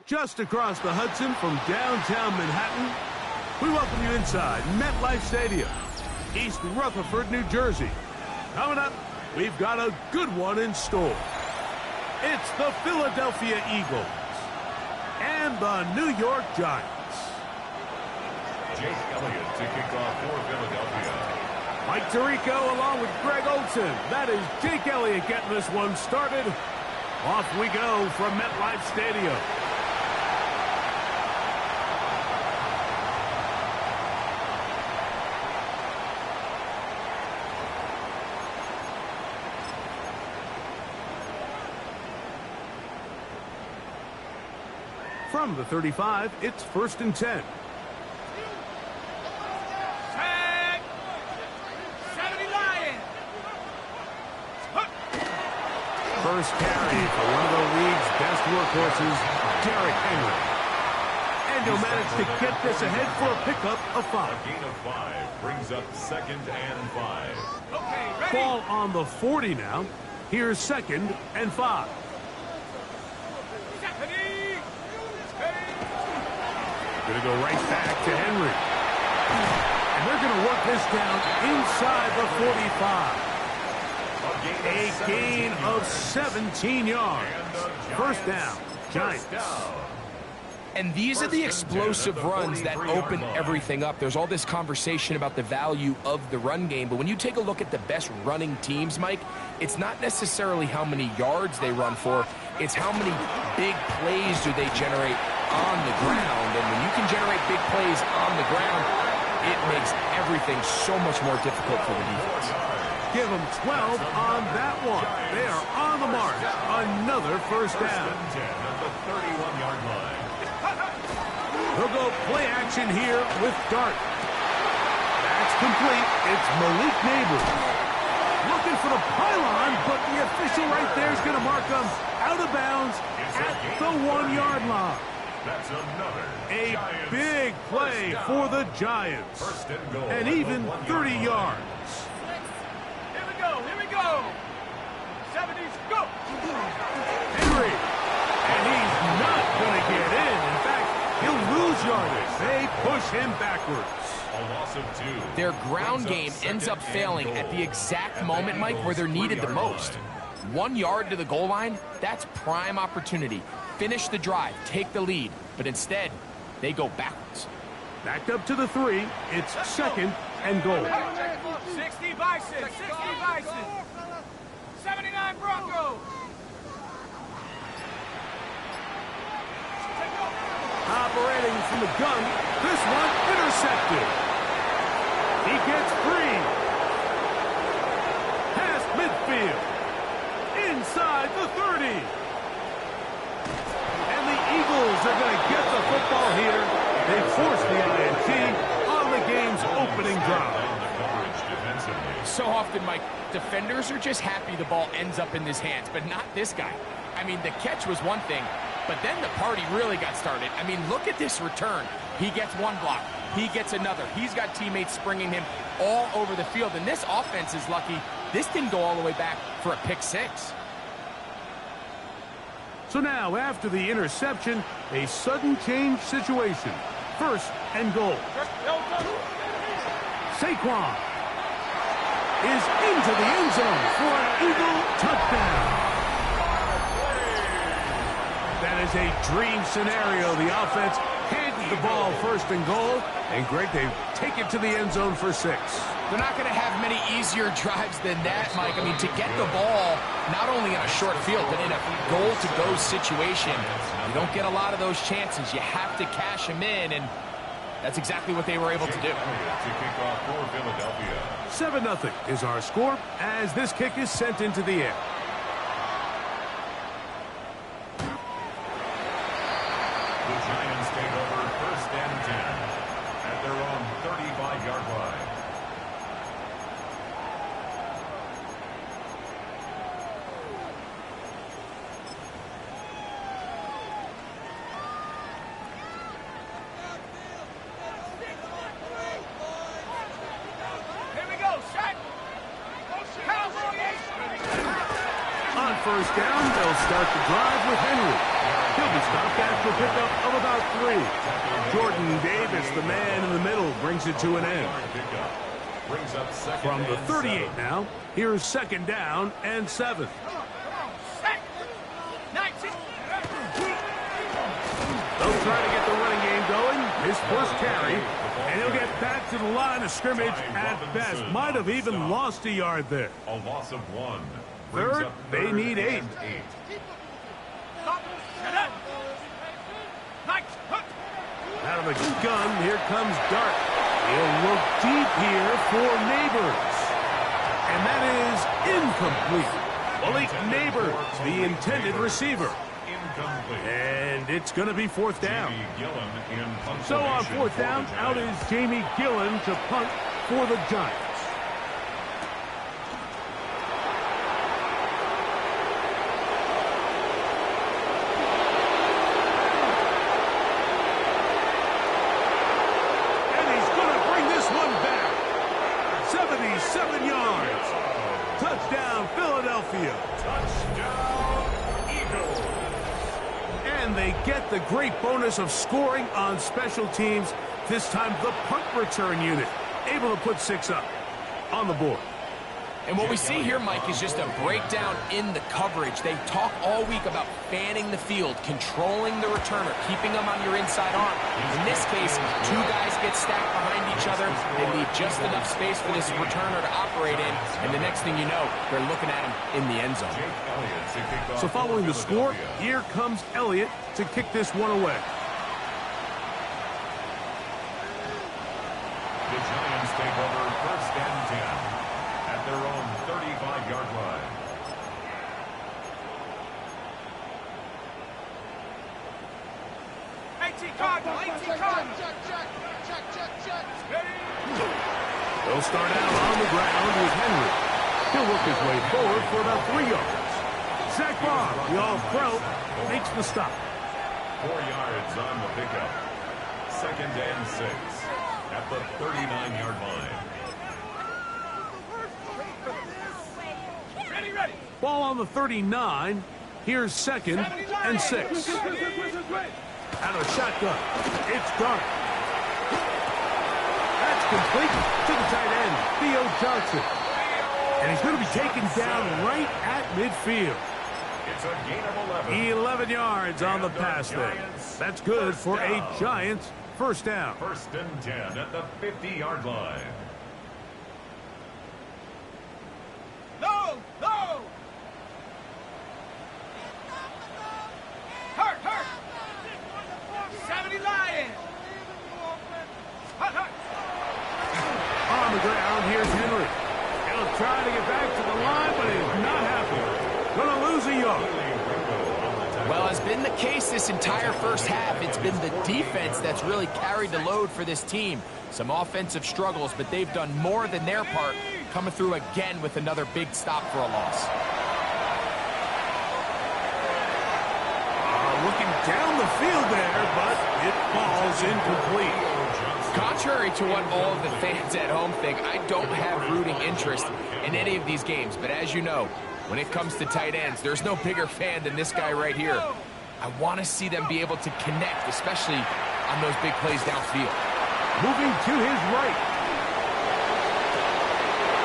Just across the Hudson from downtown Manhattan, we welcome you inside MetLife Stadium, East Rutherford, New Jersey. Coming up, we've got a good one in store. It's the Philadelphia Eagles and the New York Giants. Jake Elliott to kick off for Philadelphia. Mike Tirico along with Greg Olsen. That is Jake Elliott getting this one started. Off we go from MetLife Stadium. From the 35, it's 1st and 10. Tag! 70 Lions! First carry for one of the league's best workhorses, Derrick Henry. And he'll manage to get this ahead for a pickup of 5. A gain of 5 brings up 2nd and 5. Okay, ready? Ball on the 40 now. Here's 2nd and 5. Going to go right back to Henry. And they're going to work this down inside the 45. A gain of 17 yards. First down, Giants. And these are the explosive runs that open everything up. There's all this conversation about the value of the run game, but when you take a look at the best running teams, Mike, it's not necessarily how many yards they run for, it's how many big plays do they generate on the ground. And when you can generate big plays on the ground, it makes everything so much more difficult for the defense. Give them 12 on that one. They are on the mark. Another first down. At the 31-yard line. They'll go play action here with Dart. That's complete. It's Malik Neighbors. Looking for the pylon, but the official right there is going to mark them out of bounds at the 1-yard line. That's another A Giants big play for the Giants. First and goal. And even 30 yards. Here we go, here we go. 70s, go. Henry. And he's not going to get in. In fact, he'll lose yardage. They push him backwards. A loss of 2. Their ground game ends up failing at the exact moment, Mike, where they're needed the most. 1 yard to the goal line, that's prime opportunity. Finish the drive, take the lead, but instead, they go backwards. Back up to the 3. It's 2nd and goal. 60 Bison, 60 Bison. 79 Broncos. Operating from the gun, this one intercepted. He gets free. midfield. Inside the 30. And the Eagles are going to get the football here. They force the INT on the game's opening drive. So often, Mike, defenders are just happy the ball ends up in his hands, but not this guy. I mean, the catch was one thing, but then the party really got started. I mean, look at this return. He gets one block. He gets another. He's got teammates springing him all over the field, and this offense is lucky. This didn't go all the way back for a pick six. So now, after the interception, a sudden change situation. First and goal. Saquon is into the end zone for an Eagle touchdown. That is a dream scenario. The offense handed the ball first and goal, and Greg, they take it to the end zone for 6. They're not going to have many easier drives than that, Mike. I mean, to get the ball not only in a short field, but in a goal-to-go situation, you don't get a lot of those chances. You have to cash them in, and that's exactly what they were able to do. 7-0 is our score as this kick is sent into the air. The Giants take over first and 10 at their own 35-yard line. First down, they'll start the drive with Henry. He'll be stopped after a pickup of about 3. Jordan Davis, the man in the middle, brings it to an end. From the 38 now, here's second down and 7. They'll try to get the running game going. His first carry, and he'll get back to the line of scrimmage at best. Might have even lost a yard there. A loss of 1. Third, they need 8. Out of the gun, here comes Dart. He'll look deep here for Neighbors. And that is incomplete. Malik Neighbors, the intended receiver. And it's going to be fourth down. So on fourth down, out is Jamie Gillen to punt for the Giants. The great bonus of scoring on special teams. This time the punt return unit able to put 6 up on the board. And what we see here, Mike, is just a breakdown in the coverage. They talk all week about fanning the field, controlling the returner, keeping them on your inside arm. In this case, 2 guys get stacked behind each other. They leave just enough space for this returner to operate in, and the next thing you know, they're looking at him in the end zone. So following the score, here comes Elliott to kick this one away. The Giants take over first and 10 at their own 35-yard line. They'll start out on the ground with Henry. He'll work his way forward for about 3 yards. Zach Barr, the all-pro, makes the stop. 4 yards on the pickup. Second and 6 at the 39-yard line. Ready. Ball on the 39. Here's second and 6. Out of shotgun. It's Dart. That's complete to the tight end, Theo Johnson. And he's going to be taken down right at midfield. It's a gain of 11. 11 yards on the pass there. That's good for a Giants first down. First and 10 at the 50-yard line. No! Hurt! 70 Lions! Hurt! On the ground, here's Henry. He'll trying to get back to the line, but it is not happening. Gonna lose a yard. Well, as been the case this entire first half, it's been the defense that's really carried the load for this team. Some offensive struggles, but they've done more than their part, coming through again with another big stop for a loss. Looking down the field there, but it falls incomplete. Contrary to what all of the fans at home think, I don't have rooting interest in any of these games. But as you know, when it comes to tight ends, there's no bigger fan than this guy right here. I want to see them be able to connect, especially on those big plays downfield. Moving to his right.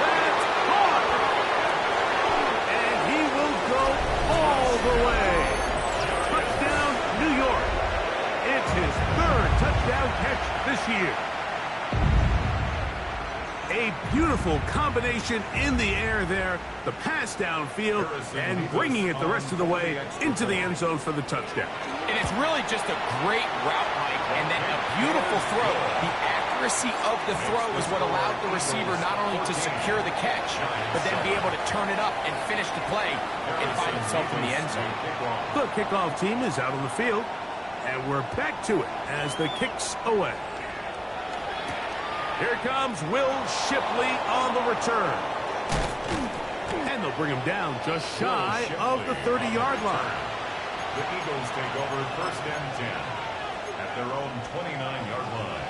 That's caught! And he will go all the way. Touchdown, New York. It's his third touchdown catch this year. A beautiful combination in the air there. The pass downfield and bringing it the rest of the way into the end zone for the touchdown. And it's really just a great route, Mike, and then a beautiful throw. The accuracy of the throw is what allowed the receiver not only to secure the catch, but then be able to turn it up and finish the play and find himself in the end zone. The kickoff team is out on the field, and we're back to it as the kick's away. Here comes Will Shipley on the return. And they'll bring him down just shy of the 30-yard line. The Eagles take over first and 10 at their own 29-yard line.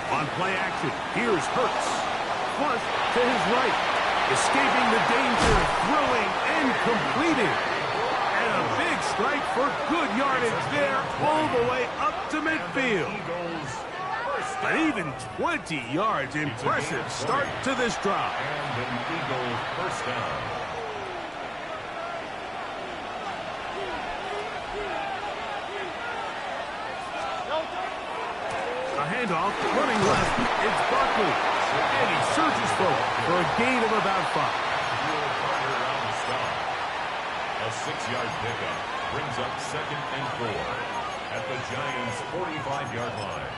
On play action, here's Hurts. Flush to his right. Escaping the danger, throwing and completing. And a big strike for good yardage there all the way up to midfield. An even 20 yards. Impressive start to this drive. And an Eagles first down. A handoff, running left, it's Barkley. And he surges forward for a gain of about 5. A 6-yard pickup brings up 2nd and 4 at the Giants' 45-yard line.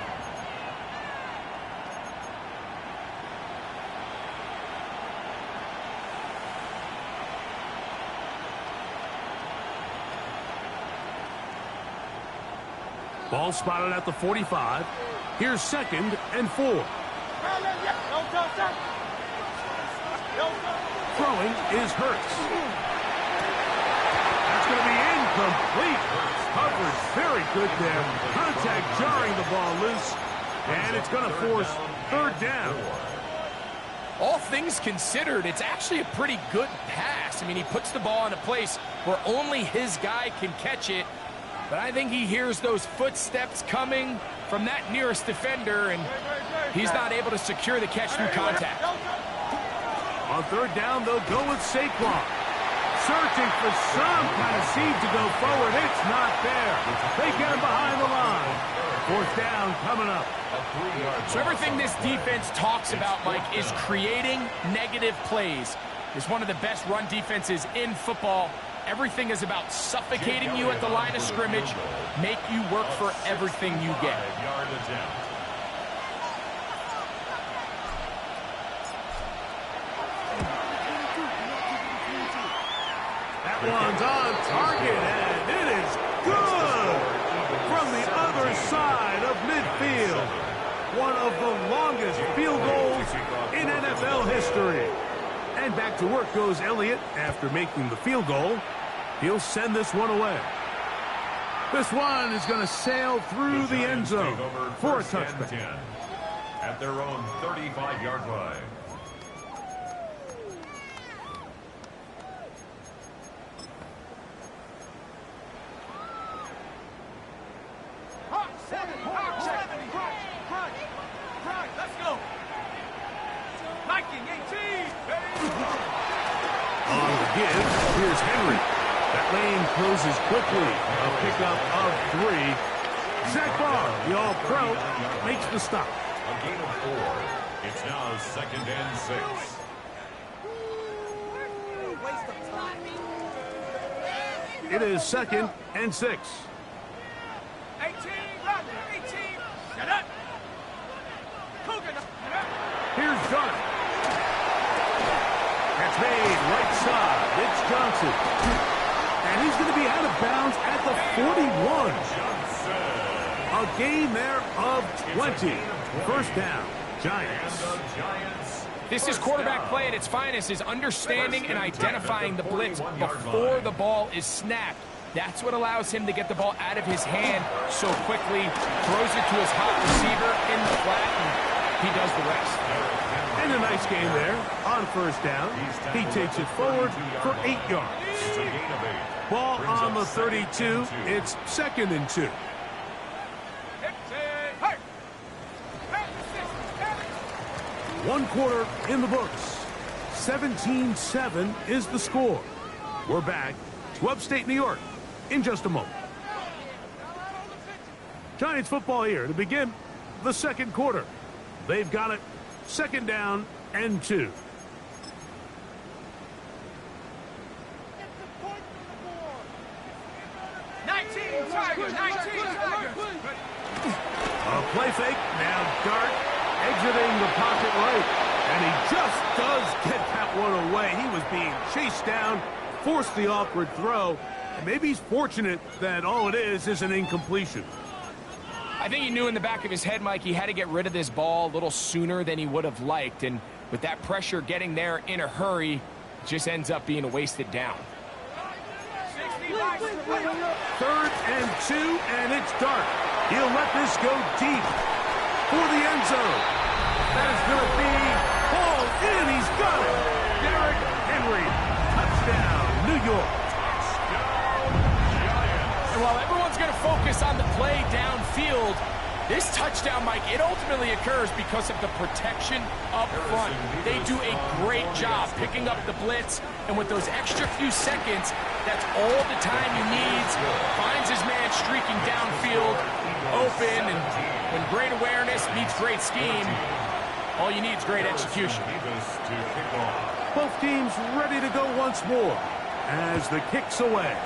Ball spotted at the 45. Here's 2nd and 4. Throwing is Hurts. That's going to be incomplete. Coverage very good there. Contact jarring the ball loose. And it's going to force 3rd down. All things considered, it's actually a pretty good pass. I mean, he puts the ball in a place where only his guy can catch it. But I think he hears those footsteps coming from that nearest defender, and he's not able to secure the catch through contact. On 3rd down, they'll go with Saquon. Searching for some kind of seed to go forward. It's not there. They get him behind the line. 4th down coming up. So everything this defense talks about, Mike, is creating negative plays. It's one of the best run defenses in football. Everything is about suffocating you at the line of scrimmage, make you work for everything you get. That one's on target, and it is good from the other side of midfield. One of the longest field goals in NFL history. And back to work goes Elliott after making the field goal. He'll send this one away. This one is going to sail through the end zone for a touchdown. At their own 35-yard line. Let's go. Viking 18. On the give, here's Henry. That lane closes quickly. A pickup of 3. Zach Barr, the All-Pro, makes the stop. A gain of 4. It's now 2nd and 6. It is 2nd and 6. 18, run, 18, get up. Cougar, get up. Here's Gunn. That's made right side. It's Johnson. And he's going to be out of bounds at the 41. A gain there of 20. First down, Giants. This is quarterback play at its finest, is understanding and identifying the blitz before the ball is snapped. That's what allows him to get the ball out of his hand so quickly, throws it to his hot receiver in the flat, and he does the rest. And a nice game there on first down. He takes it forward for 8 yards. Ball on the 32. It's 2nd and 2. One quarter in the books. 17-7 is the score. We're back to upstate New York in just a moment. Giants football here to begin the second quarter. They've got it 2nd down and 2. A play fake, now Dart exiting the pocket right, and he just does get that one away. He was being chased down, forced the awkward throw, and maybe he's fortunate that all it is an incompletion. I think he knew in the back of his head, Mike, he had to get rid of this ball a little sooner than he would have liked, and with that pressure getting there in a hurry, it just ends up being a wasted down. 3rd and 2, and it's Dart. He'll let this go deep for the end zone. That is going to be hauled in. He's got it. Derrick Henry. Touchdown, New York. And while everyone's going to focus on the play downfield, this touchdown, Mike, it ultimately occurs because of the protection up front. They do a great job picking up the blitz, and with those extra few seconds, that's all the time he needs. Finds his man streaking downfield, open, and when great awareness meets great scheme, all you need is great execution. Both teams ready to go once more as the kick's away.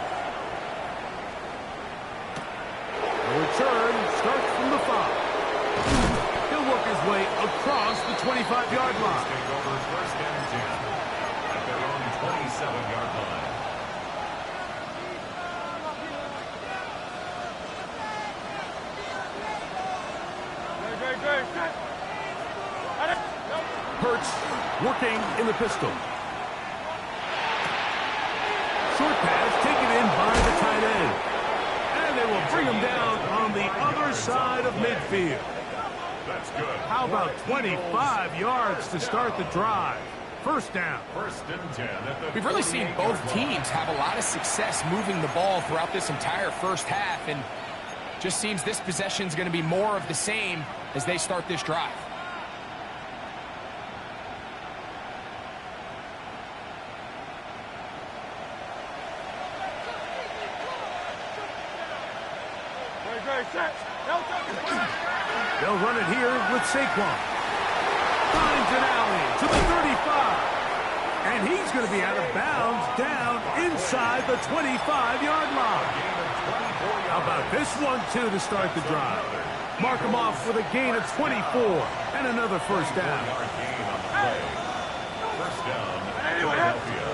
The return starts from the 5. He'll work his way across the 25-yard line. Take over 1st and 10 at their own 27-yard line. Hurts working in the pistol. Short pass taken in by the tight end. And they will bring him down on the other side of midfield. That's good. How about 25 yards to start the drive? First down. 1st and 10 at the We've really seen both teams have a lot of success moving the ball throughout this entire first half, and just seems this possession is going to be more of the same as they start this drive. They'll run it here with Saquon. Finds an alley to the 35. And he's going to be out of bounds down inside the 25-yard line. How about this one, too, to start the drive? Mark him off with a gain of 24 and another first down. First down, Philadelphia.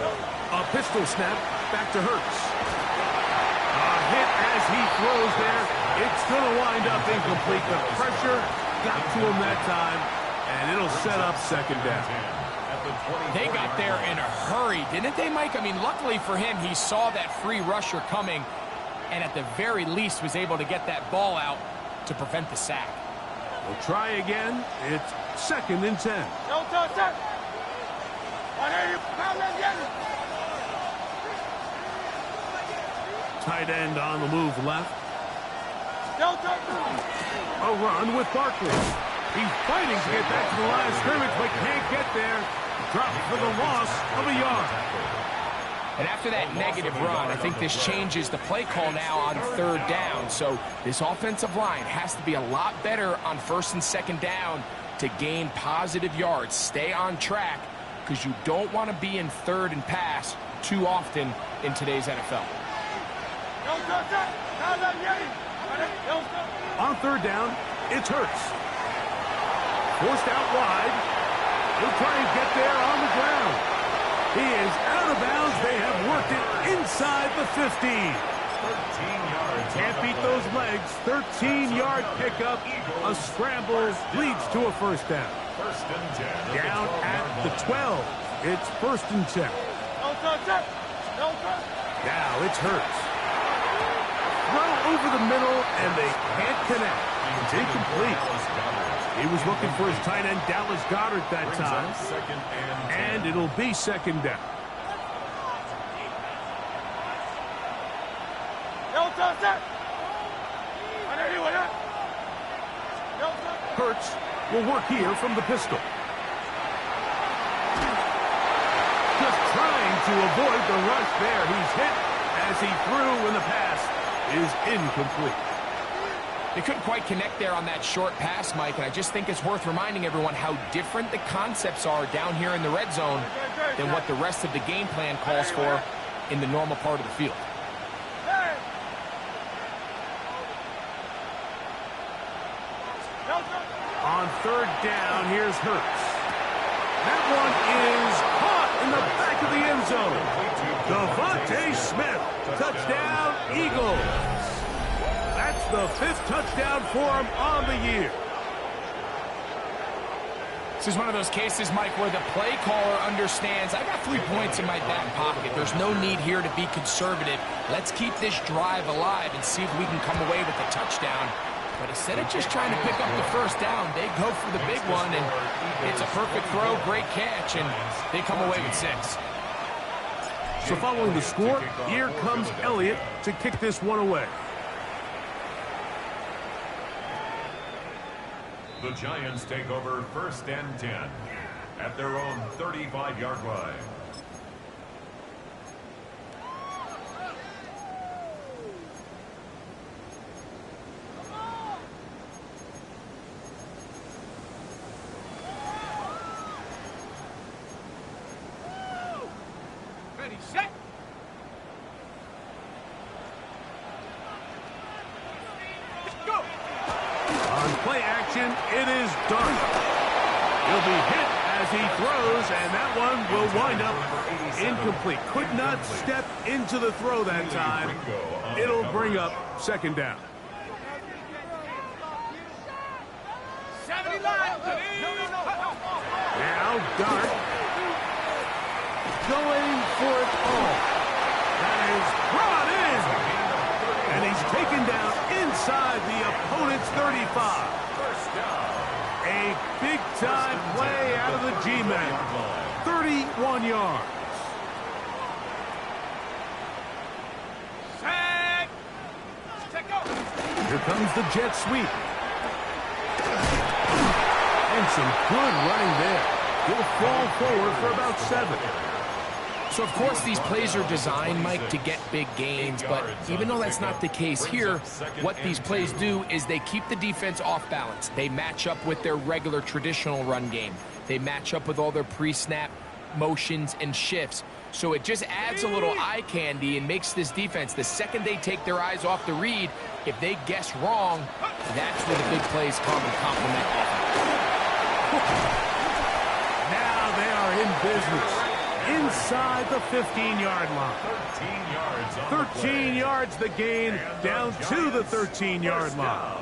A pistol snap back to Hurts. A hit as he throws there. It's going to wind up incomplete. The pressure got to him that time, and it'll set up 2nd down. They got there in a hurry, didn't they, Mike? I mean, luckily for him, he saw that free rusher coming, and at the very least was able to get that ball out to prevent the sack. We'll try again. It's 2nd and 10. Tight end on the move left. A run with Barkley. He's fighting to get back to the line of scrimmage, but can't get there. Dropped for the loss of a yard. And after that negative run, I think this changes the play call now on third down. So this offensive line has to be a lot better on first and second down to gain positive yards. Stay on track because you don't want to be in third and pass too often in today's NFL. On third down, it's Hurts. Forced out wide. He'll try and get there on the ground. He is out of bounds. They have worked it inside the 50. 13 yards. Can't beat those legs. 13-yard pickup. A scramble leads to a first down. First and 10. Down at the 12. It's first and 10. Now it's Hurts. Throw over the middle, and they can't connect. It's incomplete. He was looking for his tight end, Dallas Goedert, that time. And it'll be second down. Hurts will work here from the pistol. Just trying to avoid the rush there. He's hit as he threw, and the pass is incomplete. They couldn't quite connect there on that short pass, Mike, and I just think it's worth reminding everyone how different the concepts are down here in the red zone than what the rest of the game plan calls for in the normal part of the field. On third down, here's Hurts. That one is caught in the back of the end zone. Devontae Smith, touchdown, Eagles. That's the 5th touchdown for him on the year. This is one of those cases, Mike, where the play caller understands, I got 3 points in my back pocket. There's no need here to be conservative. Let's keep this drive alive and see if we can come away with a touchdown. But instead of just trying to pick up the first down, they go for the big one, and it's a perfect throw, great catch, and they come away with 6. So following the score, here comes Elliott to kick this one away. The Giants take over first and 10 at their own 35-yard line. Ready, set. Go. On play action, it is Dart. He'll be hit as he throws, and that one will wind up incomplete. Could not step into the throw that time. It'll bring up second down. 70 line. Now Dart going for it all. That is brought in. And he's taken down inside the opponent's 35. A big-time play out of the G-Men. 31 yards. Set. Check out. Here comes the jet sweep. And some good running there. He'll fall forward for about 7. So, of course, these plays are designed, Mike, to get big gains, but even though that's not the case here, what these plays do is they keep the defense off balance. They match up with their regular traditional run game. They match up with all their pre-snap motions and shifts. So it just adds a little eye candy and makes this defense, the second they take their eyes off the read, if they guess wrong, that's where the big plays come and complement offense. Now they are in business. Inside the 15-yard line. 13 yards the gain, down to the 13-yard line.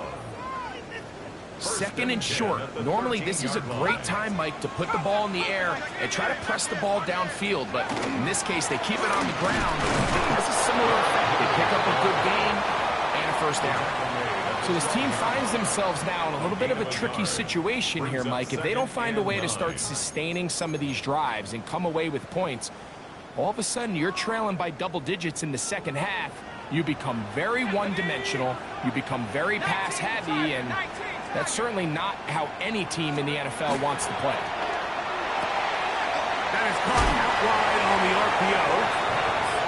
Second and short. Normally, this is a great time, Mike, to put the ball in the air and try to press the ball downfield. But in this case, they keep it on the ground. It has a similar effect. They pick up a good gain and a first down. So this team finds themselves now in a little bit of a tricky situation here, Mike. If they don't find a way to start sustaining some of these drives and come away with points, all of a sudden you're trailing by double digits in the second half. You become very one-dimensional. You become very pass-heavy, and that's certainly not how any team in the NFL wants to play. That is caught out wide on the RPO.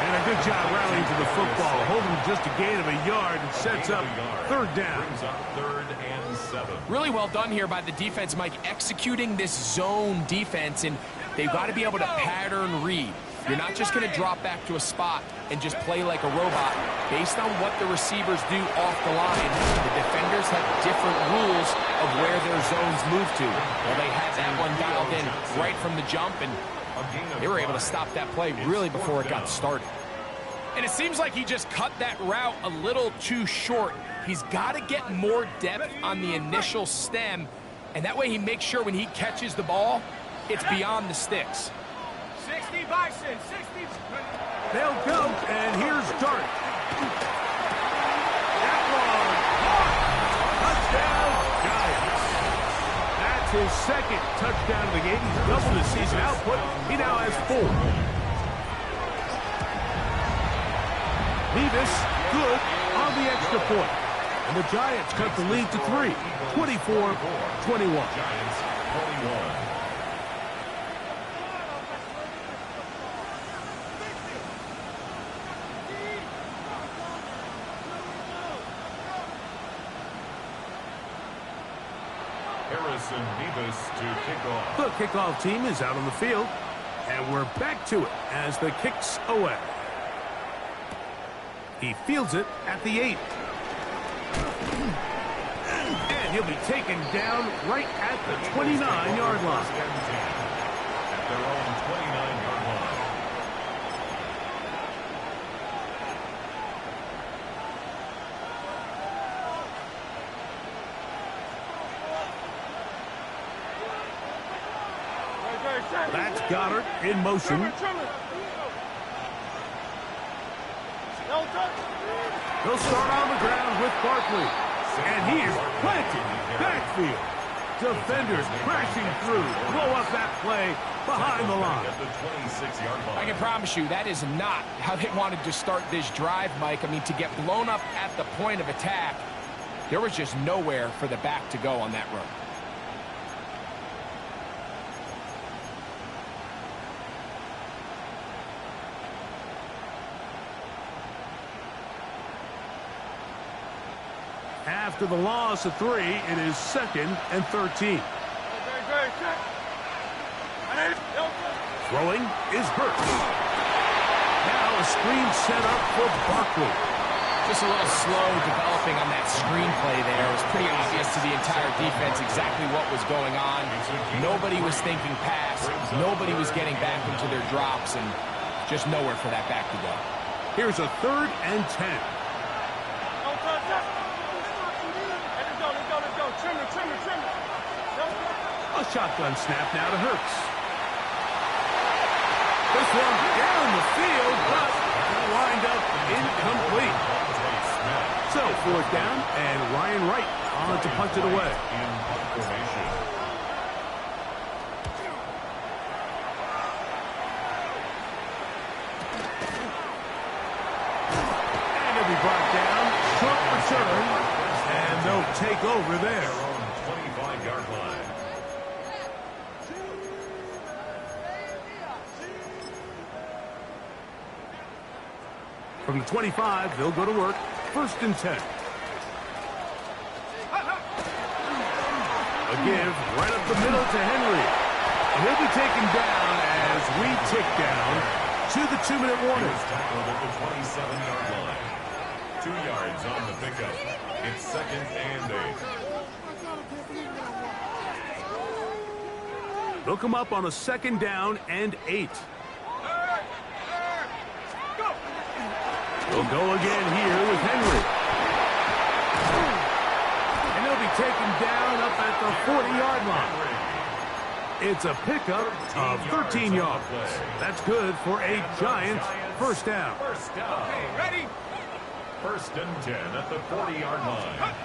And a good job rallying to the football, holding just a gain of a yard and sets up third down. Brings up 3rd and 7. Really well done here by the defense, Mike, executing this zone defense, and they've got to be able to pattern read. You're not just going to drop back to a spot and just play like a robot. Based on what the receivers do off the line, the defenders have different rules of where their zones move to. Well, they had that one dialed in right from the jump, and they were able to stop that play really before it got started. And it seems like he just cut that route a little too short. He's got to get more depth on the initial stem, and that way he makes sure when he catches the ball, it's beyond the sticks. 60 Bison, 60. They'll go, and here's Dart. That one. Touchdown, Giants. That's his second touchdown of the game. He's doubled his season output. He now has 4. Nevis, good on the extra point. And the Giants cut the lead to 3, 24-21. Giants 21. Harrison Nevis to kick off. The kickoff team is out on the field, and we're back to it as the kicks away. He fields it at the 8. And he'll be taken down right at the 29-yard line. At their own 29-yard line. That's Goddard in motion. He'll start on the ground with Barkley. And he is planted backfield. Defenders crashing through. Blow up that play behind the line. At the 26-yard line. I can promise you that is not how they wanted to start this drive, Mike. I mean, to get blown up at the point of attack, there was just nowhere for the back to go on that run. After the loss of 3, it is 2nd and 13. Throwing is Hurts. Now a screen set up for Barkley. Just a little slow developing on that screenplay there. It was pretty obvious to the entire defense exactly what was going on. Nobody was thinking pass. Nobody was getting back into their drops, and just nowhere for that back to go. Here's a 3rd and 10. A shotgun snap now to Hurts. This one down the field, but wind up incomplete. So 4th down, and Ryan Wright on to punch it away. And he'll be brought down. Short return, and they'll take over there. 25-yard line. From the 25, they'll go to work. 1st and 10. A give right up the middle to Henry. And he'll be taken down as we tick down to the 2-minute warning. Tackled at the 27-yard line. 2 yards on the pickup. It's 2nd and 8. They'll come up on a 2nd down and 8. They'll go again here with Henry. And he'll be taken down up at the 40-yard line. It's a pickup of 13 yards. That's good for a Giants first down. First down. Okay, ready? 1st and 10 at the 40-yard line.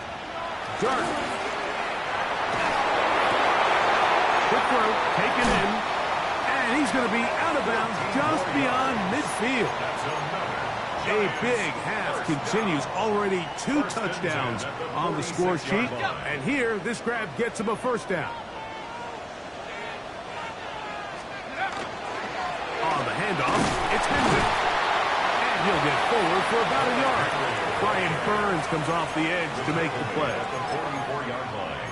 Dart. Quick throw, taken in. And he's going to be out of bounds just beyond midfield. That's another. A big half continues. Already 2 touchdowns on the score sheet. And here, this grab gets him a first down. On the handoff, it's Henry. He'll get forward for about a yard. Brian Burns comes off the edge to make the play. At the 44-yard line.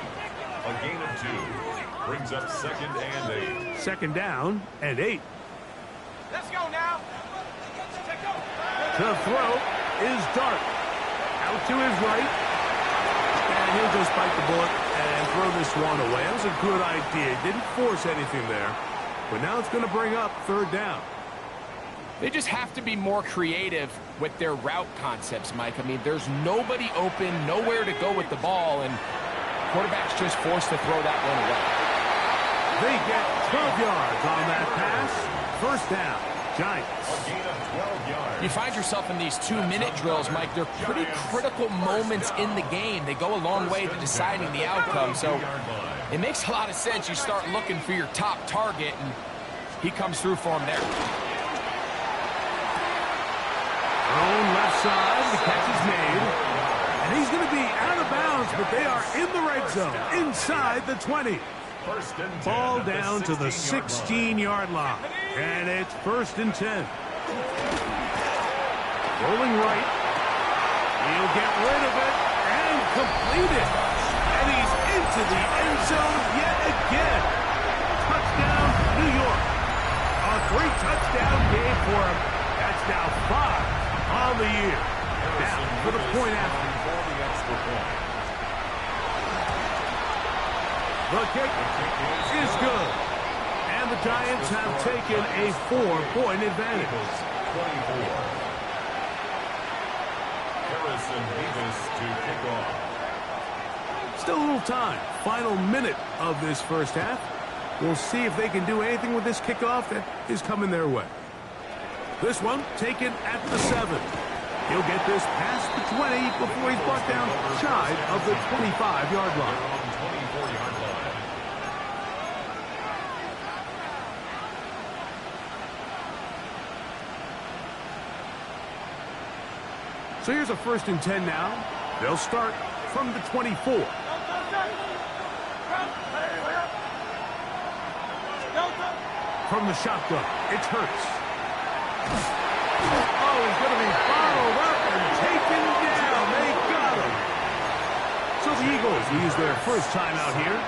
A gain of 2. Brings up 2nd and 8. Second down and 8. Let's go now. To throw is Dart. Out to his right. And he'll just bite the bullet and throw this one away. That was a good idea. Didn't force anything there. But now it's going to bring up 3rd down. They just have to be more creative with their route concepts, Mike. I mean, there's nobody open, nowhere to go with the ball, and quarterback's just forced to throw that one away. They get 12 yards on that pass. 1st down, Giants. A gain of 12 yards. You find yourself in these 2-minute drills, Mike. They're pretty critical moments in the game. They go a long way to deciding the outcome, so it makes a lot of sense. You start looking for your top target, and he comes through for him there. Thrown left side, the catch is made. And he's going to be out of bounds, but they are in the red zone, inside the 20. Ball down to the 16-yard line. And it's 1st and 10. Rolling right. He'll get rid of it and complete it. And he's into the end zone yet again. Touchdown, New York. A 3-touchdown game for him. That's now 5 on the year. Now for the point after. The kick is good. And the Giants have taken a 4-point advantage. 24. Harrison Davis to kick off. Still a little time. Final minute of this first half. We'll see if they can do anything with this kickoff that is coming their way. This one taken at the 7. He'll get this past the 20 before he's brought down shy of the 25-yard line. 24-yard line. So here's a 1st and 10 now. They'll start from the 24. From the shotgun, it's Hurts. Oh, he's going to be followed up and taken down. They got him. So the Eagles use their first time out here.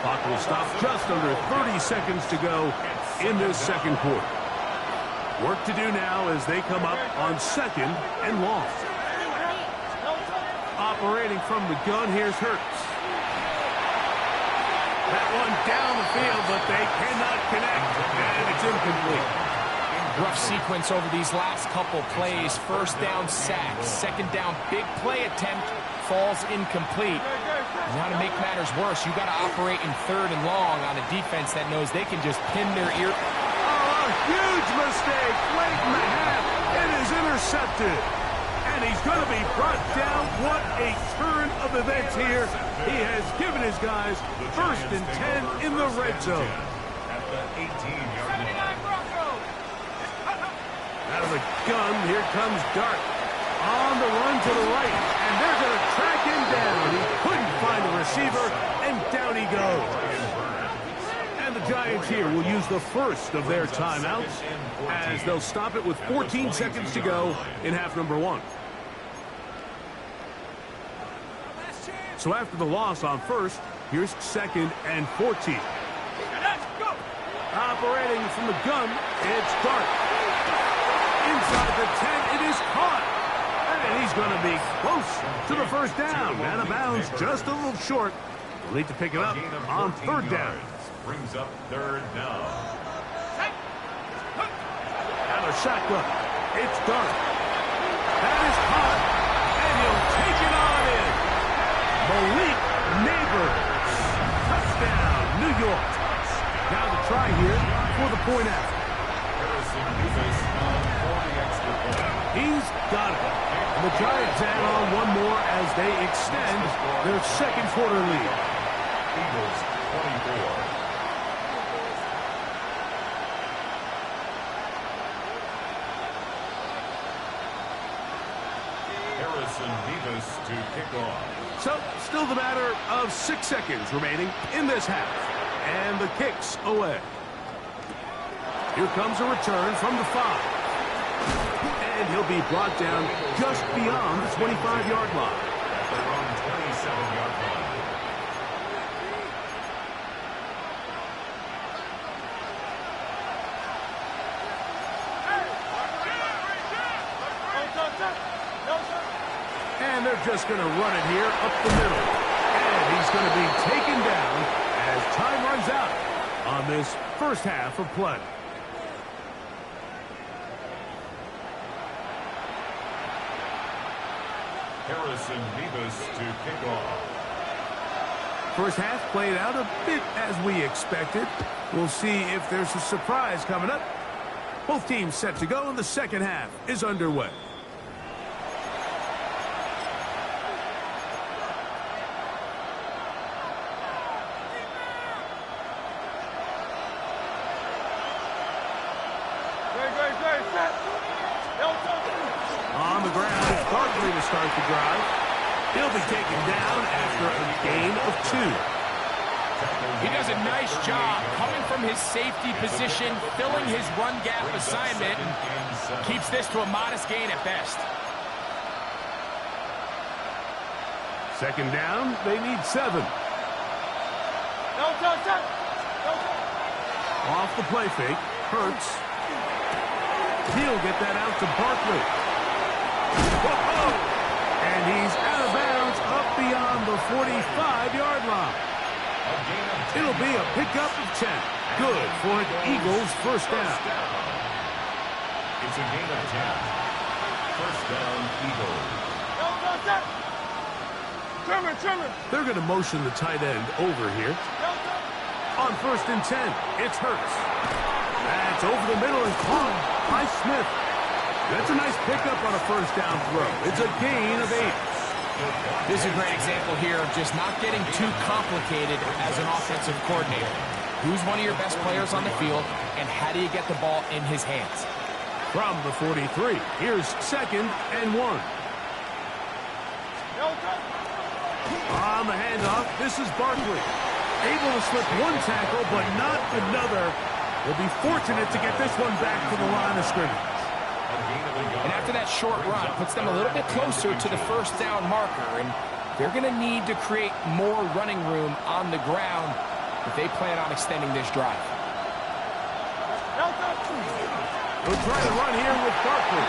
Clock will stop just under 30 seconds to go in this second quarter. Work to do now as they come up on 2nd and long. Operating from the gun, here's Hurts. That one down the field, but they cannot connect, and it's incomplete. Rough sequence over these last couple plays. 1st down, sack. 2nd down, big play attempt, falls incomplete. Now to make matters worse, you got to operate in 3rd and long on a defense that knows they can just pin their ear. Oh, a huge mistake late in the half. It is intercepted. And he's going to be brought down. What a turn of events here. He has given his guys 1st and 10 in the red zone. At the 18-yard line. Out of the gun, here comes Dart. On the run to the right, and they're going to track him down. He couldn't find the receiver, and down he goes. And the Giants here will use the first of their timeouts as they'll stop it with 14 seconds to go in half number 1. So after the loss on 1st, here's 2nd and 14. Operating from the gun, it's Dart. Inside the 10, it is caught. And he's going to be close to the 1st down. Out of bounds, just a little short. They'll need to pick it up on 3rd down. Brings up 3rd down. Out of shotgun, it's Dart. That is caught, and he'll take it on in. Malik Neighbors. Touchdown, New York. Now the try here for the point after. Harrison Davis for the extra point. He's got it. And the Giants add on one more as they extend their second quarter lead. Eagles 24. Harrison Davis to kick off. So, still the matter of 6 seconds remaining in this half. And the kick's away. Here comes a return from the 5. and he'll be brought down just beyond the 25-yard line. At their own 27-yard line. And they're just going to run it here up the middle. And he's going to be taken down as time runs out on this first half of play. Harrison Mevis to kick off. First half played out a bit as we expected. We'll see if there's a surprise coming up. Both teams set to go, and the second half is underway. On the ground, it's Barkley to start the drive. He'll be taken down after a gain of 2. He does a nice job coming from his safety position, filling his run gap assignment, and keeps this to a modest gain at best. Second down, they need 7. Off the play fake, Hurts. He'll get that out to Barkley. Whoa! And he's out of bounds up beyond the 45-yard line. It'll be a pickup of 10. Good for an Eagles first down. It's a gain of 10. First down, Eagles. They're going to motion the tight end over here. On first and 10, it's Hurts. That's over the middle and caught by Smith. That's a nice pickup on a first down throw. It's a gain of 8. This is a great example here of just not getting too complicated as an offensive coordinator. Who's one of your best players on the field, and how do you get the ball in his hands? From the 43, here's second and 1. On the handoff, this is Barkley. Able to slip one tackle, but not another. Will be fortunate to get this one back to the line of scrimmage. And after that short run, puts them a little bit closer to the first down marker, and they're going to need to create more running room on the ground if they plan on extending this drive. We'll try to run here with Barkley,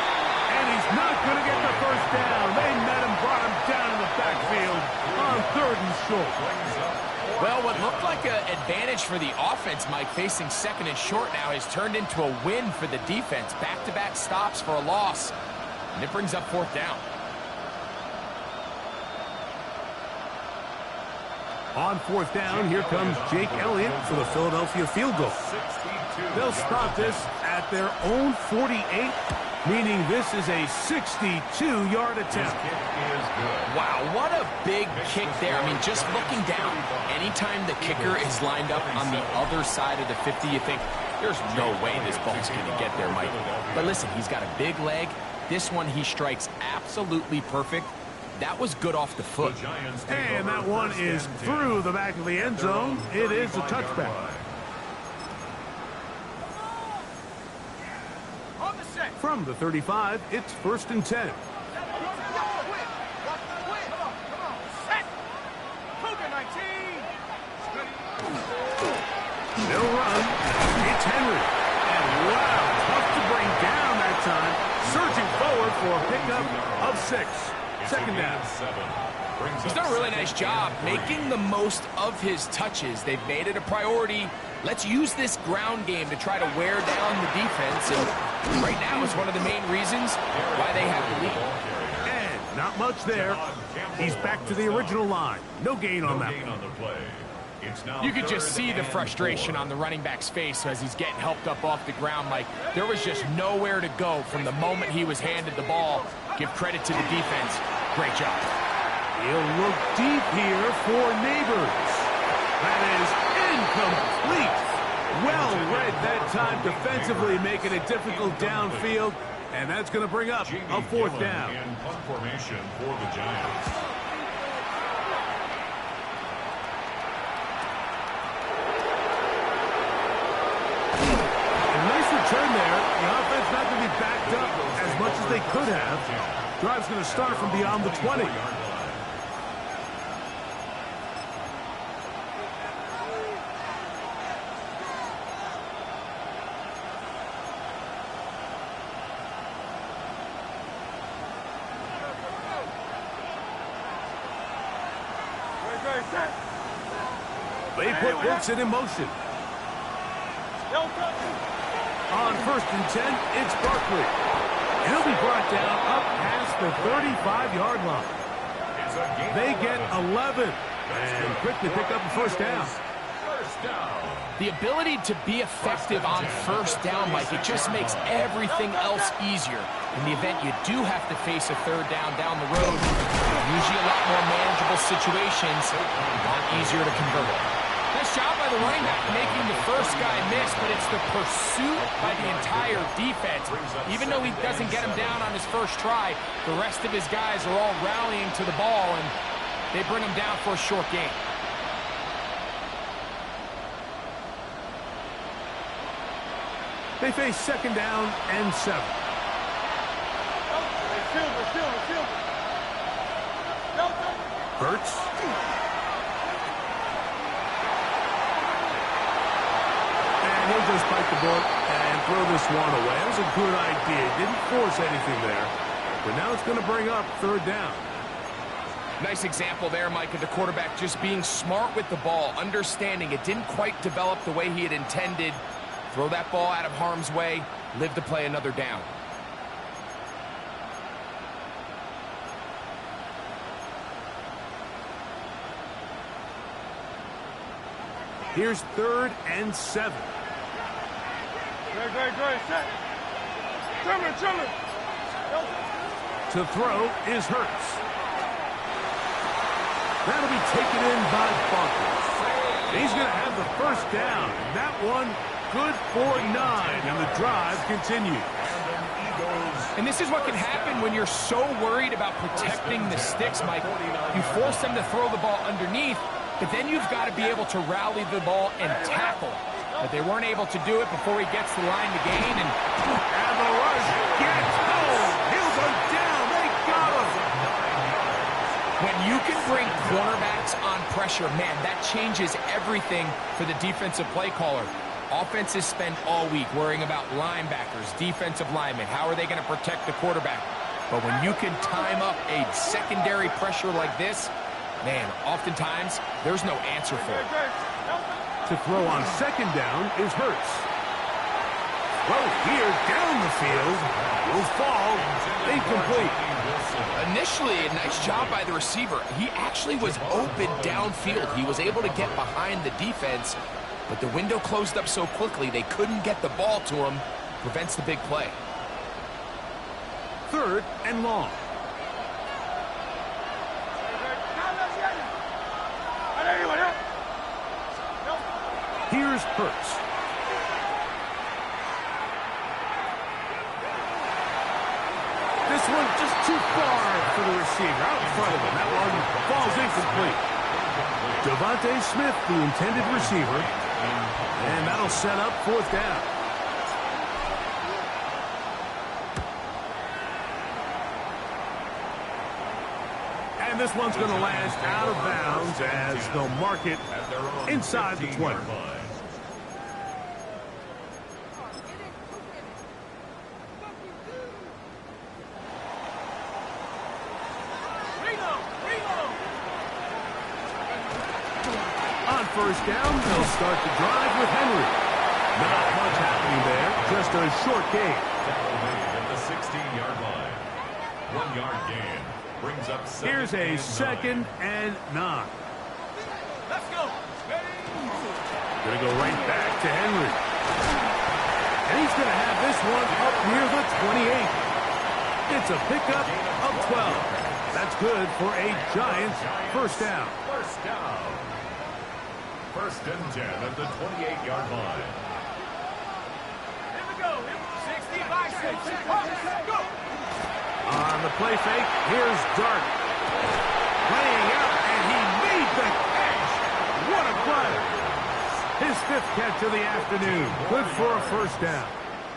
and he's not going to get the first down. They met him, brought him down in the backfield on third and short. Well, what looked like an advantage for the offense, Mike, facing second and short now, has turned into a win for the defense. Back-to-back stops for a loss, and it brings up fourth down. On fourth down, here comes Jake Elliott for the Philadelphia field goal. They'll stop this at their own 48, meaning this is a 62-yard attempt. Wow, what a big kick there. I mean, just looking down, anytime the kicker is lined up on the other side of the 50, you think, there's no way this ball's going to get there, Mike. But listen, he's got a big leg. This one he strikes absolutely perfect. That was good off the foot. And that one is through the back of the end zone. It is a touchback. From the 35, it's first and 10. They'll run. It's Henry. And wow, tough to bring down that time. Surging forward for a pickup of 6. Second down. He's done a really nice job making the most of his touches. They've made it a priority. Let's use this ground game to try to wear down the defense. And right now is one of the main reasons why they have the lead. And not much there. He's back to the original line. No gain on that. You could just see the frustration on the running back's face as he's getting helped up off the ground. Like, there was just nowhere to go from the moment he was handed the ball. Give credit to the defense. Great job. He'll look deep here for Neighbors. That is incomplete. Well read that time defensively, making it difficult downfield. And that's going to bring up a fourth down. In punt formation for the Giants. A nice return there. The offense not going to be backed up as much as they could have. Drive's going to start from beyond the 20. They put Wilson in motion. On 1st and 10, it's Barkley. He'll be brought down up past the 35-yard line. They get 11 and quickly pick up a first down. The ability to be effective on first down, Mike, it just makes everything else easier. In the event you do have to face a third down the road, usually a lot more manageable situations, a lot easier to convert. Nice job by the running back making the first guy miss, but it's the pursuit by the entire defense. Even though he doesn't get him down on his first try, the rest of his guys are all rallying to the ball, and they bring him down for a short gain. They face 2nd down and 7. Hurts. And he'll just bite the bullet and throw this one away. That was a good idea. Didn't force anything there. But now it's going to bring up 3rd down. Nice example there, Mike, of the quarterback just being smart with the ball, understanding it didn't quite develop the way he had intended. Throw that ball out of harm's way, live to play another down. Here's 3rd and 7. To throw is Hurts. That'll be taken in by Bunkers. He's going to have the first down. That one good for 9, and the drive continues. And this is what can happen when you're so worried about protecting the sticks, Mike. You force them to throw the ball underneath, but then you've got to be able to rally the ball and tackle. But they weren't able to do it before he gets the line to gain. And the rush gets home. He'll go down. They got him. When you can bring cornerbacks on pressure, man, that changes everything for the defensive play caller. Offenses spend all week worrying about linebackers, defensive linemen. How are they going to protect the quarterback? But when you can time up a secondary pressure like this, man, oftentimes there's no answer for it. To throw on 2nd down is Hurts. Well, here down the field will fall incomplete. Initially, a nice job by the receiver. He actually was open downfield. He was able to get behind the defense, but the window closed up so quickly they couldn't get the ball to him. Prevents the big play. 3rd and long. Here's Hurts. This one just too far for the receiver. Out in front of him. That one falls incomplete. Devontae Smith, the intended receiver. And that'll set up 4th down. And this one's going to land out of bounds as they'll mark it inside the 20. On 1st down, they'll start the drive with Henry. Not much happening there, just a short gain. At the 16-yard line. 1-yard gain. Brings up Here's a 2nd and 9. Let's go. Going to go right back to Henry. And he's going to have this one up near the 28. It's a pickup of 12. That's good for a Giants first down. First down. 1st and 10 at the 28-yard line. Here we go. 60 by 6. Go. On the play fake, here's Dart. Laying out, and he made the catch. What a play. His 5th catch of the afternoon. Good for a first down.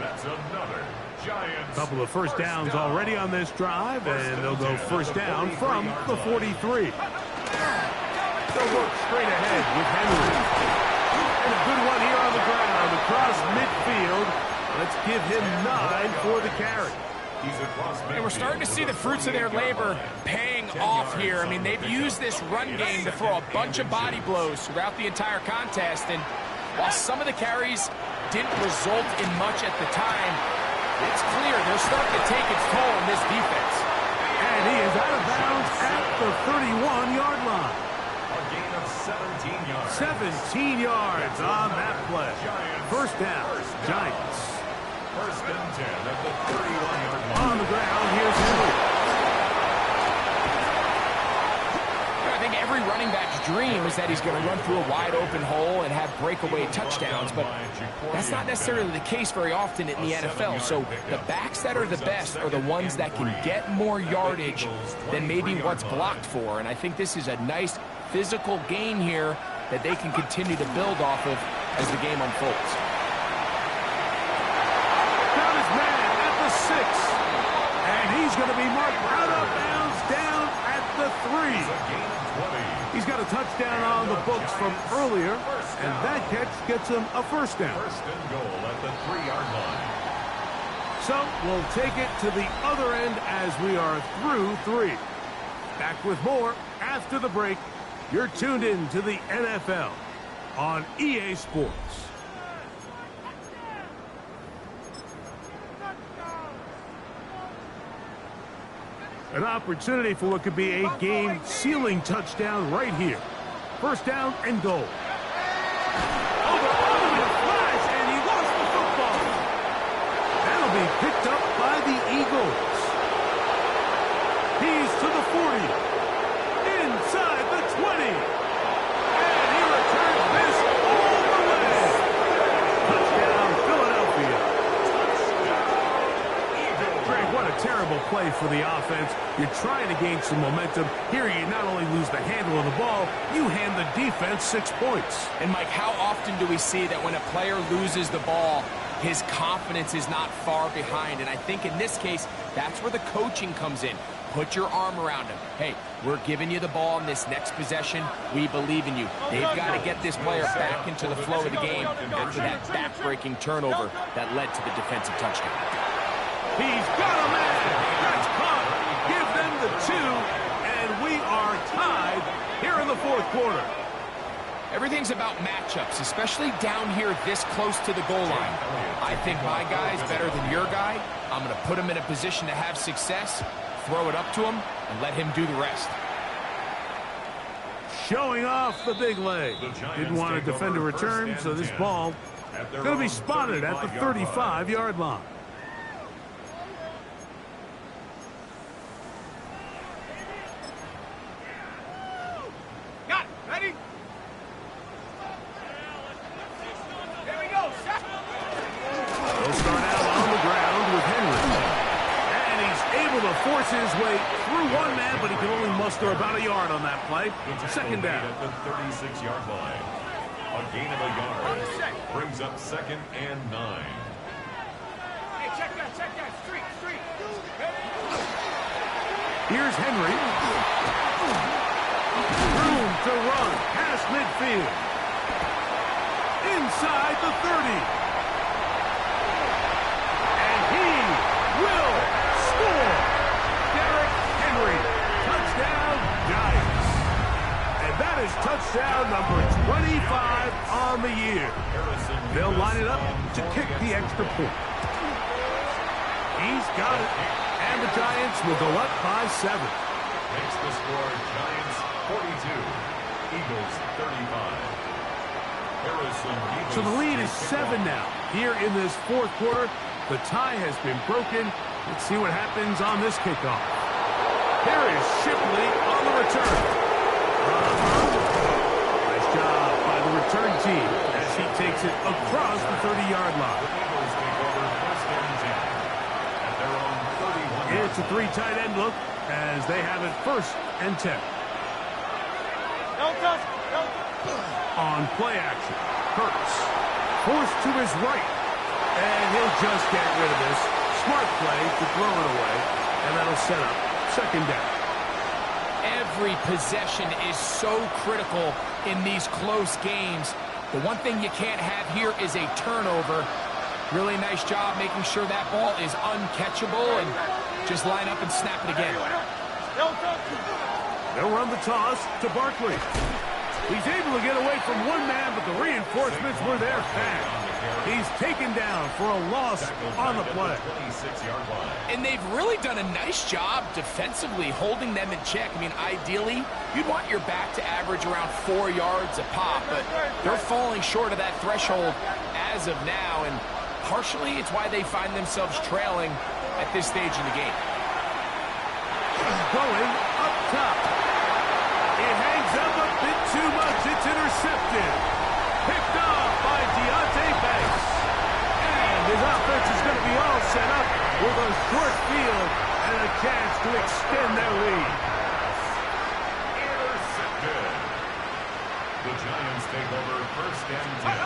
That's another Giants. Couple of first downs already on this drive, and they'll go first down from the 43. They'll work straight ahead with Henry. And a good one here on the ground across midfield. Let's give him 9 for the carry. And we're starting to see the fruits of their labor paying off here. I mean, they've used this run game to throw a bunch of body blows throughout the entire contest. And while some of the carries didn't result in much at the time, it's clear they're starting to take its toll on this defense. And he is out of bounds at the 31-yard line. A gain of 17 yards. 17 yards on that play. First down, Giants. First and 10 at the 31-yard line. On the ground, here's Henry. I think every running back's dream is that he's going to run through a wide-open hole and have breakaway touchdowns, but that's not necessarily the case very often in the NFL. So the backs that are the best are the ones that can get more yardage than maybe what's blocked for, and I think this is a nice physical gain here that they can continue to build off of as the game unfolds. Got his man at the 6, and he's going to be marked out of bounds down at the 3. He's got a touchdown on the books from earlier, and that catch gets him a first down. First and goal at the 3-yard line. So we'll take it to the other end as we are through 3. Back with more after the break. You're tuned in to the NFL on EA Sports. An opportunity for what could be a game-sealing touchdown right here. First down and goal. Flash, and he lost the football. That'll be picked up by the Eagles. He's to the 40. Inside the 20. And he returns this all the way. Touchdown, Philadelphia. Greg, what a terrible play for the offense. You're trying to gain some momentum. Here you not only lose the handle of the ball, you hand the defense 6 points. And Mike, how often do we see that when a player loses the ball, his confidence is not far behind? And I think in this case, that's where the coaching comes in. Put your arm around him. Hey, we're giving you the ball in this next possession. We believe in you. They've got to get this player back into the flow of the game after that back-breaking turnover that led to the defensive touchdown. He's got a man. That's caught. Give them the 2, and we are tied here in the 4th quarter. Everything's about matchups, especially down here this close to the goal line. I think my guy's better than your guy. I'm going to put him in a position to have success, throw it up to him, and let him do the rest. Showing off the big leg. Didn't want to defend a return, so this ball going to be spotted at the 35-yard line. Got it. Ready? Here we go. Set. They'll start out on the ground with Henry. And he's able to force his way through one man, but he can only muster about a yard on that play. Second down. At the 36-yard line. A gain of a yard. Brings up 2nd and 9. Hey, check that. Street. Here's Henry. Room to run past midfield. Inside the 30. And he will score. Derrick Henry. Touchdown, Giants. And that is touchdown number 25 on the year. They'll line it up to kick the extra point. He's got it. And the Giants will go up by 7. Makes the score Giants 42, Eagles 35. So the lead is 7 now. Here in this 4th quarter, the tie has been broken. Let's see what happens on this kickoff. Here is Shipley on the return. Nice job by the return team as he takes it across the 30-yard line. It's a 3 tight end look as they have it 1st and 10. On play action, Hurts forced to his right. And he'll just get rid of this. Smart play to throw it away. And that'll set up second down. Every possession is so critical in these close games. The one thing you can't have here is a turnover. Really nice job making sure that ball is uncatchable, and just line up and snap it again. They'll run the toss to Barkley. He's able to get away from one man, but the reinforcements were there fast. He's taken down for a loss on the play. And they've really done a nice job defensively holding them in check. I mean, ideally, you'd want your back to average around 4 yards a pop, but they're falling short of that threshold as of now, and partially it's why they find themselves trailing at this stage in the game. Going up top. It hangs up a bit too much. It's intercepted. Picked off by Deontay Banks. And his offense is going to be all set up with a short field and a chance to extend their lead. Intercepted. The Giants take over first and 10.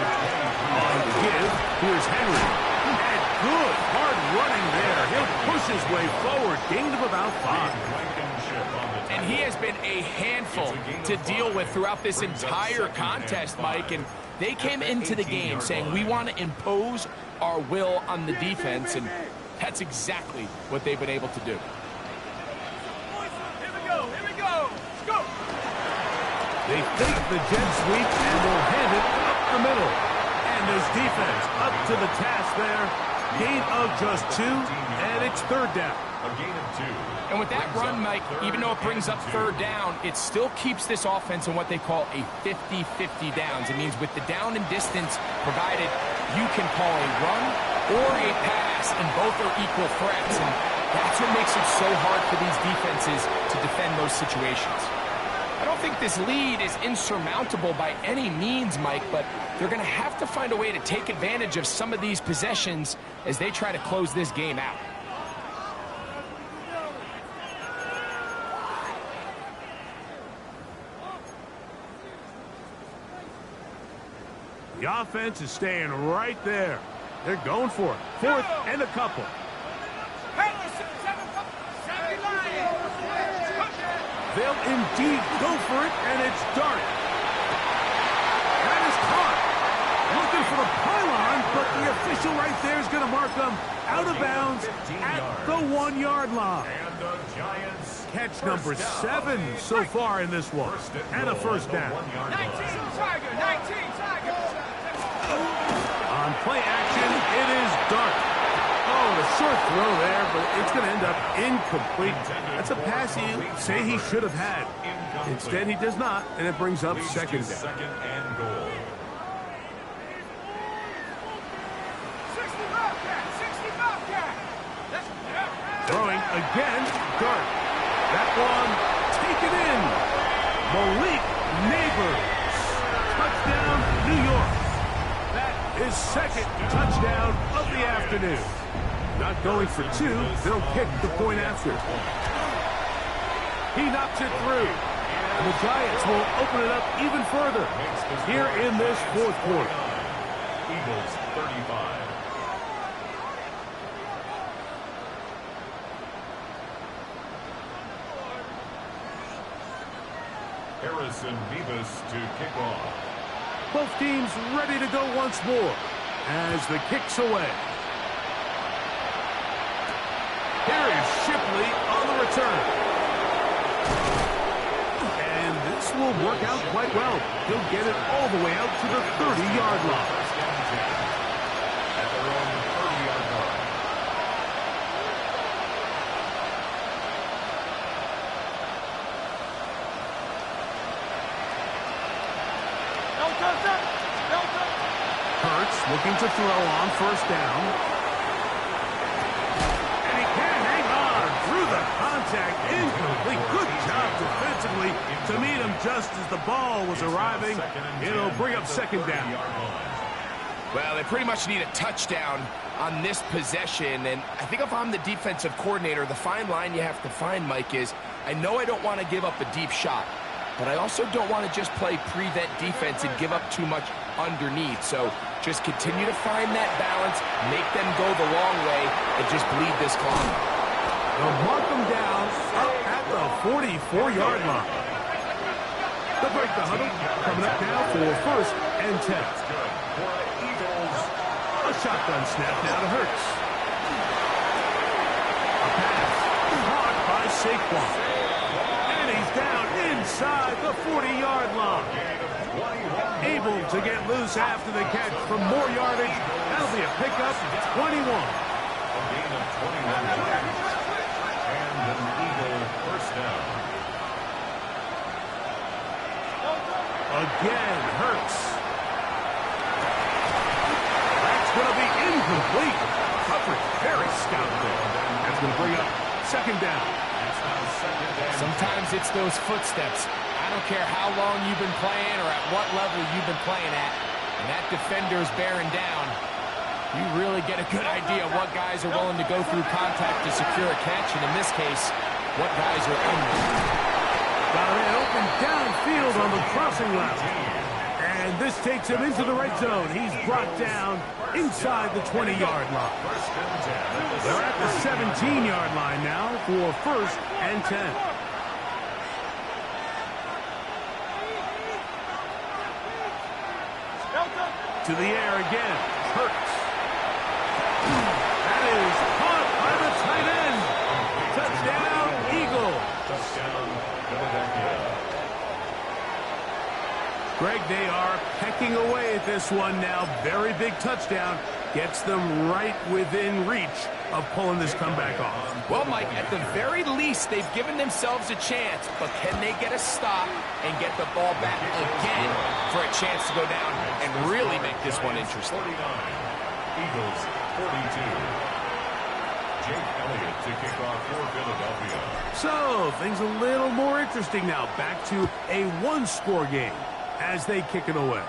On the give, here's Henry. And good, hard running there. He'll push his way forward. Gained of about 5. And he has been a handful to deal with throughout this entire contest, Mike. And they came into the game saying, we want to impose our will on the defense. And that's exactly what they've been able to do. Here we go. Here we go. Let's go. They fake the jet sweep and will hand it up the middle. And his defense up to the task there. Gain of just 2, and it's third down. A gain of 2. And with that run, Mike, even though it brings up third down, it still keeps this offense in what they call a 50-50 downs. It means with the down and distance provided, you can call a run or a pass, and both are equal threats. And that's what makes it so hard for these defenses to defend those situations. I don't think this lead is insurmountable by any means, Mike, but they're going to have to find a way to take advantage of some of these possessions as they try to close this game out. The offense is staying right there. They're going for it. Fourth and a couple. They'll indeed go for it, and it's Dart. That is caught. Looking for the pylon, but the official right there is going to mark them out of bounds at the 1-yard line. And the Giants Catch number 7 so far in this one. And a first down. 19 Tiger, 19 Tiger. On play action, it is Dart. Oh, the short throw there, but it's going to end up incomplete. That's a pass you say he should have had. Instead, he does not, and it brings up second down. Second and goal. 60 Bobcat, 60 Bobcat. Throwing again, Dart. That one taken in. Malik Neighbors. Touchdown, New York. That is second touchdown of the afternoon. Not going for 2, they'll kick the point after. He knocks it through. And the Giants will open it up even further here in this fourth quarter. Eagles 35. Harrison Bevis to kick off. Both teams ready to go once more as the kick's away. Here is Shipley on the return. And this will work out quite well. He'll get it all the way out to the 30-yard line. At their own 30-yard line. Hurts looking to throw on first down. And he can hang on through the contact. Incomplete. Good job defensively to meet him just as the ball was arriving. It'll bring up second down. Well, they pretty much need a touchdown on this possession, and I think if I'm the defensive coordinator, the fine line you have to find, Mike, is I know I don't want to give up a deep shot, but I also don't want to just play prevent defense and give up too much underneath. So just continue to find that balance, make them go the long way, and just bleed this clock. They'll mark them down up at the 44-yard line. They'll break the huddle, coming up now for 1st and 10. A shotgun snap now to Hurts. A pass caught by Saquon. And he's down inside the 40-yard line. Able to get loose after the catch for more yardage. That'll be a pickup, 21. A gain of 21 yards. And an Eagle first down. Again, Hurts. That's going to be incomplete. Coverage very stout there. That's going to bring up 2nd down. Sometimes it's those footsteps. I don't care how long you've been playing or at what level you've been playing at, and that defender's bearing down. You really get a good idea of what guys are willing to go through contact to secure a catch, and in this case, what guys are unwilling. Got a man open downfield on the crossing route. And this takes him into the red zone. He's brought down inside the 20-yard line. They're at the 17-yard line now for 1st and 10. To the air again. Hurts. That is caught by the tight end. Touchdown, Eagle. Touchdown, Philadelphia. Greg, they are pecking away at this one now. Very big touchdown. Gets them right within reach of pulling this comeback off. Well, Mike, at the very least, they've given themselves a chance, but can they get a stop and get the ball back again for a chance to go down and really make this one interesting? 49, Eagles 42. Jake Elliott to kick off for Philadelphia. So, things a little more interesting now. Back to a one-score game as they kick it away.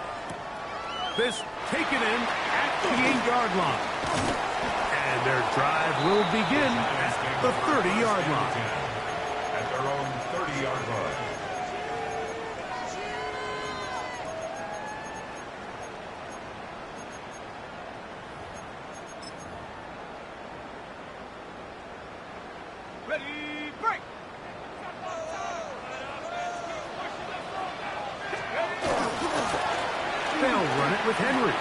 This taken in at the 8-yard line. And their drive will begin at the 30-yard line. At their own 30-yard line. Ready, break! They'll run it with Henry.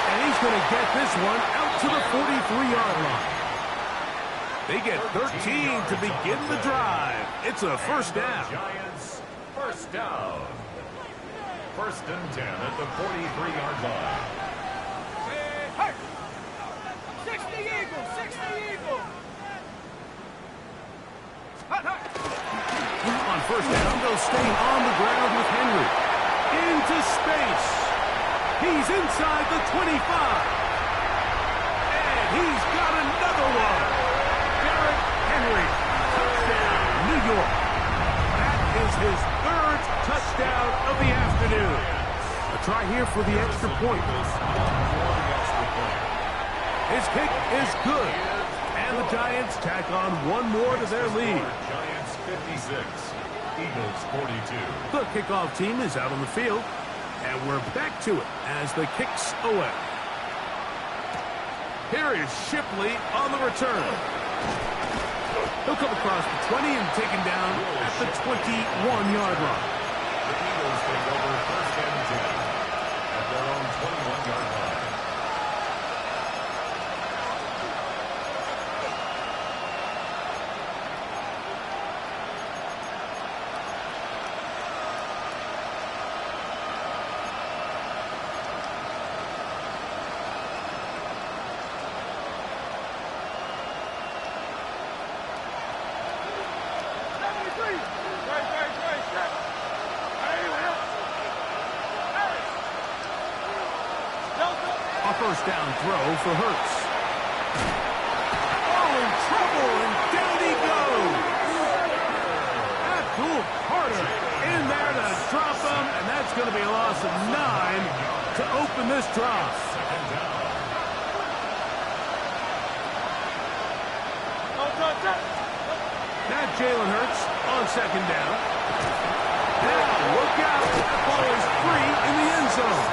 And he's going to get this one out to the 43-yard line. They get 13 to begin the drive. It's a 1st down. Giants, 1st down. 1st and 10 at the 43-yard line. Hey! 60 Eagles! 60 Eagles! Hut, hut! On 1st down, they'll stay on the ground with Henry. Into space. He's inside the 25. And he's got another one. Derrick Henry. Touchdown, New York. That is his 3rd touchdown of the afternoon. A try here for the extra point. His kick is good. And the Giants tack on one more to their lead. Giants 56, Eagles 42. The kickoff team is out on the field. And we're back to it as the kick's away. Here is Shipley on the return. He'll come across the 20 and taken down at the 21-yard line. The Eagles take over 1st and 10 at their own 21-yard line. A 1st down throw for Hurts. Oh, in trouble, and down he goes. Abdul Carter in there to drop him, and that's going to be a loss of 9 to open this drive. 2nd down. Now Jalen Hurts on second down. Now, look out. That ball is free in the end zone.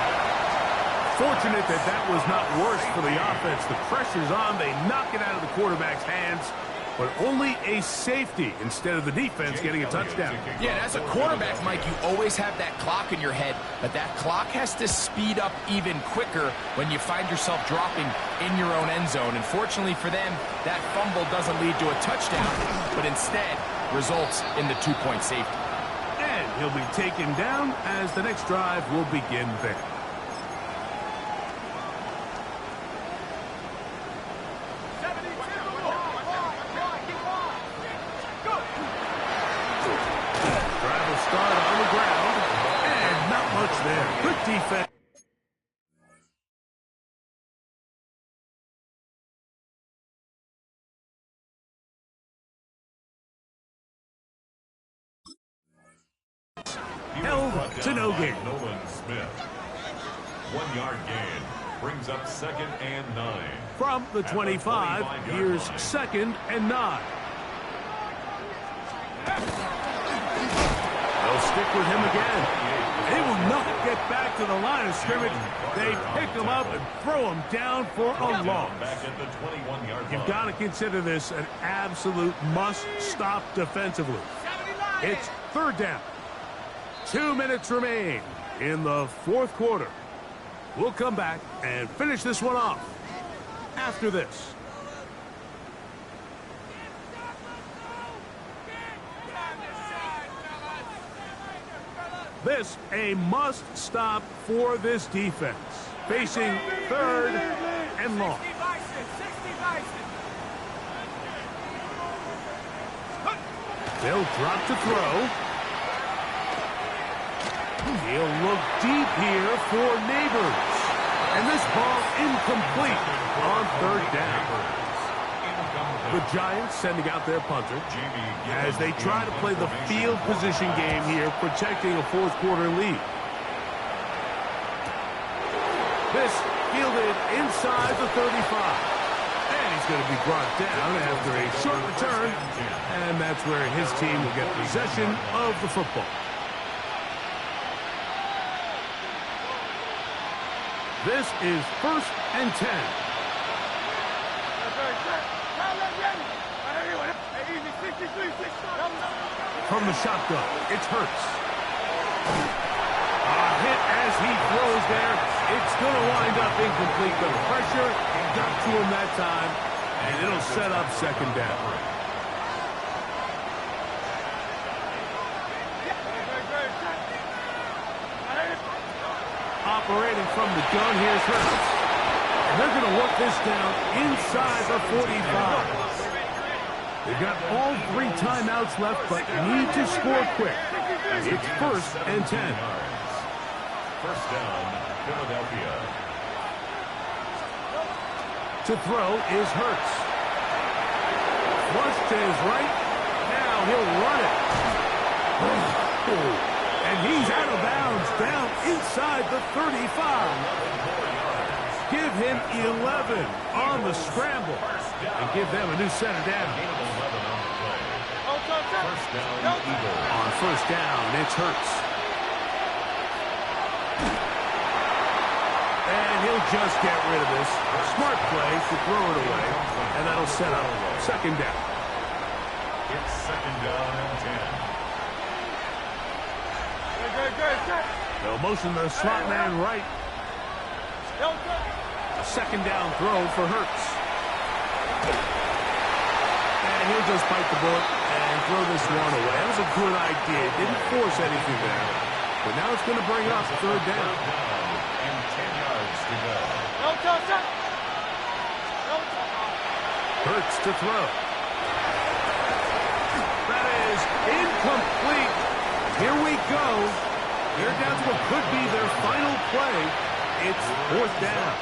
Fortunate that that was not worse for the offense. The pressure's on. They knock it out of the quarterback's hands, but only a safety instead of the defense getting a touchdown. Yeah, and as a quarterback, Mike, you always have that clock in your head, but that clock has to speed up even quicker when you find yourself dropping in your own end zone. And fortunately for them, that fumble doesn't lead to a touchdown, but instead results in the 2-point safety. And he'll be taken down as the next drive will begin there. There. Good defense. Held to no gain. Nolan Smith. 1 yard gain. Brings up 2nd and 9. From the 25, here's 2nd and 9. They'll stick with him again. They will not get back to the line of scrimmage. They pick him up and throw him down for a loss. You've got to consider this an absolute must-stop defensively. It's 3rd down. 2 minutes remain in the 4th quarter. We'll come back and finish this one off after this. This a must-stop for this defense. Facing 3rd and long. They'll drop to throw. He'll look deep here for Neighbors. And this ball incomplete on 3rd down. The Giants sending out their punter as they try to play the field position game here, protecting a 4th quarter lead. This fielded inside the 35. And he's going to be brought down after a short return. And that's where his team will get possession of the football. This is 1st and 10. From the shotgun, it's Hurts. A hit as he throws there. It's going to wind up incomplete. The pressure got to him that time, and it'll set up 2nd down. Operating from the gun, here's Hurts. And they're going to work this down inside the 45. They've got all 3 timeouts left, but need to score quick. It's 1st and 10. 1st down, Philadelphia. To throw is Hurts. Flush to his right. Now he'll run it. And he's out of bounds, down inside the 35. Give him 11 on the scramble and give them a new center down. 1st down, Eagles. On 1st down, it's Hurts. And he'll just get rid of this. Smart play to throw it away, and that'll set up 2nd down. It's 2nd down and 10. They'll motion the slot man right. A 2nd down throw for Hurts. And he'll just bite the bullet and throw this one away. That was a good idea. Didn't force anything there. But now it's going to bring up 3rd down. And 10 yards to go. Hurts to throw. That is incomplete. Here we go. They're down to what could be their final play. It's 4th down.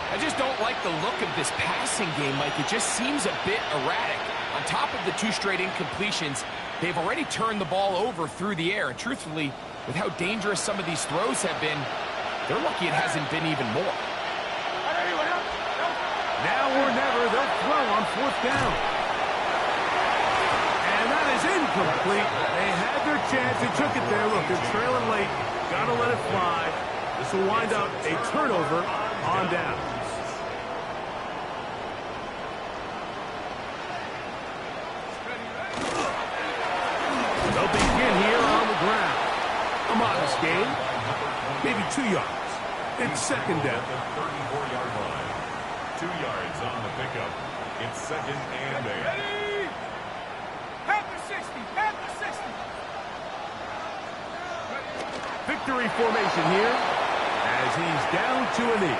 I just don't like the look of this passing game, Mike. It just seems a bit erratic. On top of the 2 straight incompletions, they've already turned the ball over through the air. And truthfully, with how dangerous some of these throws have been, they're lucky it hasn't been even more. Now or never, they'll throw on 4th down. incomplete. They had their chance. They took it there. Look, they're trailing late. Got to let it fly. This will wind up a turnover on down. They'll begin here on the ground. A modest gain. Maybe 2 yards. It's second down. The 34-yard line. 2 yards on the pickup. It's second and 8. Ready? At the 60. At the 60. Victory formation here as he's down to a knee.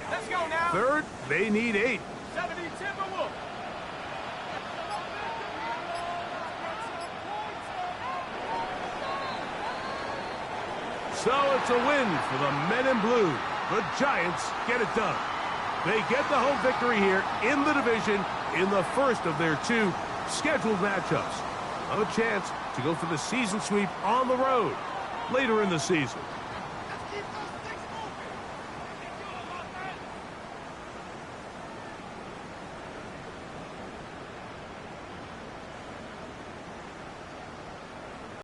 Let's go now. Third, they need 8. 70 Timberwolves. So it's a win for the men in blue. The Giants get it done. They get the home victory here in the division in the first of their 2 scheduled matchups. A chance to go for the season sweep on the road later in the season.